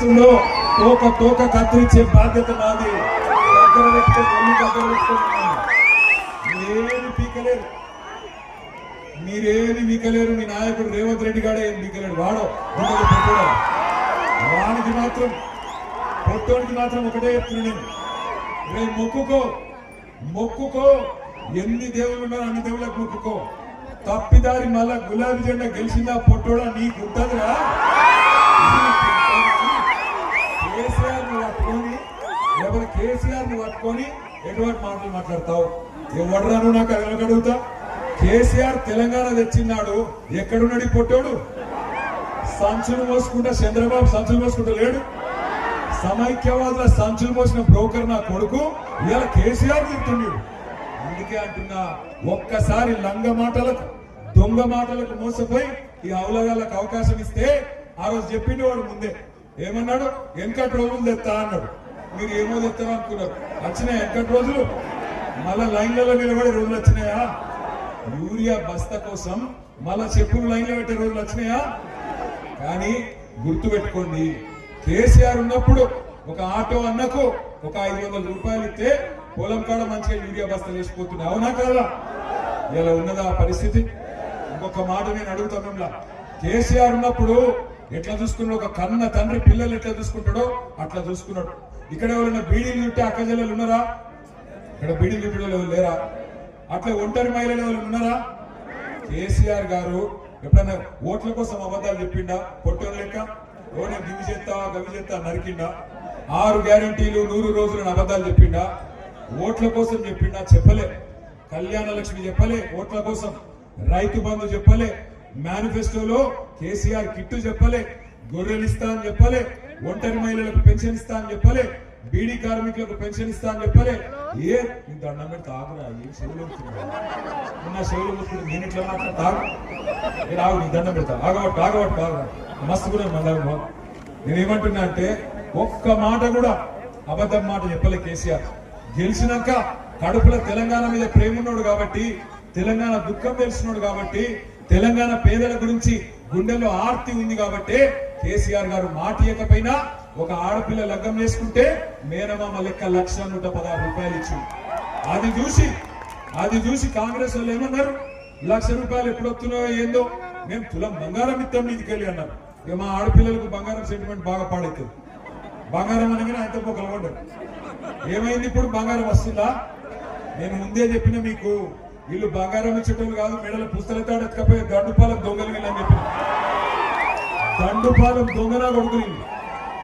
వస్తుందో తోక తోక కత్తిరించే బాధ్యత నాది. దగ్గర పెట్టుకొని దగ్గర పెట్టుకున్నాను. మీరేమి పీకలేరు, మీరేమి పీకలేరు. మీ నాయకుడు రేవంత్ రెడ్డి గాడే ఏం పీకలేడు. వాడో వానికి మాత్రం పొట్టోనికి మాత్రం ఒకటే చెప్తున్నాను నేను, రేపు మొక్కుకో మొక్కుకో, ఎన్ని దేవుళ్ళు ఉన్నారో అన్ని దేవుళ్ళకు మొక్కుకో. తప్పిదారి మళ్ళా గులాబీ జెండా గెలిచిందా పొట్టోడా నీకు ఉంటుందిరా. కేసీఆర్ ని పట్టుకొని లేకపోతే కేసీఆర్ ని పట్టుకొని ఎటువంటి మాటలు మాట్లాడతావు? ఎవడరాను నాకు అడుగుతా. కేసీఆర్ తెలంగాణ తెచ్చిన్నాడు, ఎక్కడున్నాడు పొట్టోడు? సంచులు మోసుకుంటా చంద్రబాబు సంచులు మోసుకుంటా లేడు. సమైక్యవాదుల సంచులు మోసిన బ్రోకర్ నా కొడుకు ఇవాళ కేసీఆర్ తిడుతుండు. అందుకే అంటున్నా, ఒక్కసారి లంగ మాటలకు దొంగ మాటలకు మోసపోయి ఈ అవలగాళ్ళకు అవకాశం ఇస్తే, ఆ రోజు చెప్పిండు వాడు ముందే ఏమన్నాడు, వెనకటి రోజులు తెస్తా అన్నాడు. మీరు ఏమో తెస్తారో అనుకున్నారు, వచ్చినాయి వెనకటి రోజులు. మళ్ళా లైన్లలో నిలబడే రోజులు వచ్చినాయా? యూరియా బస్తా కోసం మళ్ళా చెప్పులు లైన్లో పెట్టే రోజులు వచ్చినాయా? కానీ గుర్తు పెట్టుకోండి, కేసీఆర్ ఉన్నప్పుడు ఒక ఆటో అన్నకు ఒక 500 రూపాయలు ఇస్తే పొలం కాడ మంచిగా యూరియా బస్తాలు వేసిపోతున్నాయి. అవునా కాదా? ఇలా ఉన్నదా పరిస్థితి? ఇంకొక మాట నేను అడుగుతా మిమ్మల్ని, కేసీఆర్ ఉన్నప్పుడు ఎట్లా చూసుకున్నాడు? ఒక కన్న తండ్రి పిల్లలు ఎట్లా చూసుకుంటాడో అట్లా చూసుకున్నాడు. ఇక్కడ ఎవరైనా బీడీలు చుట్టే అక్కజల్లలు ఉన్నారా? ఇక్కడ బీడీలు చుట్టూ లేరా? అట్లా ఒంటరి మహిళలు ఎవరు ఉన్నారా? కేసీఆర్ గారు ఎప్పుడైనా ఓట్ల కోసం అబద్ధాలు చెప్పిండా? పొట్టోలు లెక్క ఓ నేను గివి చేస్తా గవి చేస్తా నరికిండా? 6 గ్యారంటీలు 100 రోజులను అబద్ధాలు చెప్పిండా? ఓట్ల కోసం చెప్పిండా? చెప్పలే. కళ్యాణ లక్ష్మి చెప్పలే ఓట్ల కోసం, రైతు బంధు చెప్పలే, మేనిఫెస్టోలో కేసీఆర్ కిట్టు చెప్పలే, గొర్రెలు ఇస్తా అని చెప్పలే, ఒంటరి మహిళలకు పెన్షన్ ఇస్తా అని చెప్పలే, బీడీ కార్మికులకు పెన్షన్ ఇస్తా అని చెప్పలే. ఏ నీ దండం పెట్టి తాగురా, ఏం చెవులు నా చెవులు ముట్టుకుంటే నేను ఇట్లా మాట్లాడు తాగు, నేను ఆగు, నీ దండం పెడతా ఆగబట్టు ఆగబట్టు ఆగు మస్తు కూడా మళ్ళా. నేనేమంటున్నా అంటే, ఒక్క మాట కూడా అబద్ధం మాట చెప్పలే కేసీఆర్. గెలిచినాక కడుపులో తెలంగాణ మీద ప్రేమ ఉన్నాడు కాబట్టి, తెలంగాణ దుఃఖం తెలిసినాడు కాబట్టి, తెలంగాణ పేదల గురించి గుండెల్లో ఆర్తి ఉంది కాబట్టి కేసీఆర్ గారు మాట ఇవ్వకపోయినా ఒక ఆడపిల్ల లగ్గం చేసుకుంటే మేనమామ లెక్క 1,116 రూపాయలు ఇచ్చింది. అది చూసి కాంగ్రెస్ వాళ్ళు ఏమన్నారు, 1,00,000 రూపాయలు ఎప్పుడు వస్తున్నాయో ఏందో, మేము తులం బంగారం ఇస్తాం నీదికెళ్ళి అన్నారు. ఇక మా ఆడపిల్లలకు బంగారం సెంటిమెంట్ బాగా పాడైతుంది. బంగారం అనగానే ఆయనతో కలవడ్డారు. ఏమైంది ఇప్పుడు? బంగారం వస్తుందా? నేను ముందే చెప్పిన మీకు, వీళ్ళు బంగారం ఇచ్చేటోళ్ళు కాదు, మెడల పుస్తకాలు ఎత్తుకపోయి దండుపాలెం దొంగలు వీళ్ళని చెప్పిన. దండుపాలెం దొంగనా కొడుకుని